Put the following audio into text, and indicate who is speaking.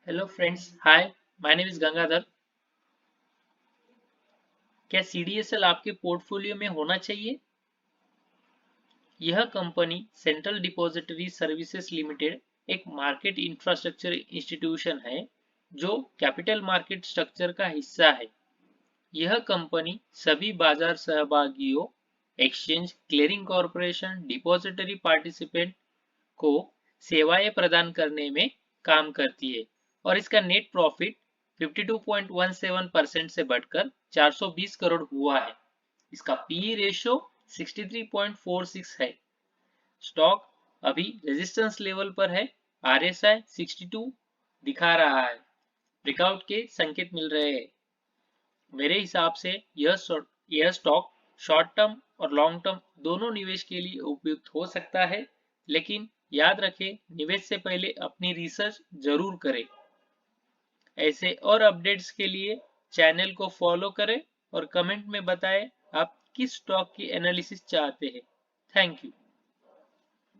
Speaker 1: Hello friends, hi. My name is Gangadhar. क्या CDSL आपके portfolio में होना चाहिए? यह company central depository services limited एक मार्केट इंफ्रास्ट्रक्चर इंस्टीट्यूशन है जो कैपिटल मार्केट स्ट्रक्चर का हिस्सा है। यह कंपनी सभी बाजार सहभागियों, exchange clearing corporation, depository participant को सेवाएं प्रदान करने में काम करती है और इसका नेट प्रॉफिट 52.17% से बढ़कर 420 करोड़ हुआ है। इसका पी रेशियो 63.46 है। स्टॉक अभी रेजिस्टेंस लेवल पर है। आरएसआई 62 दिखा रहा है। ब्रेकआउट के संकेत मिल रहे हैं। मेरे हिसाब से यह स्टॉक शॉर्ट टर्म और लॉन्ग टर्म दोनों निवेश के लिए उपयुक्त हो सकता है, लेकिन याद रखें निवेश से पहले अपनी रिसर्च जरूर करें। ऐसे और अपडेट्स के लिए चैनल को फॉलो करें और कमेंट में बताएं आप किस स्टॉक की एनालिसिस चाहते हैं। Thank you.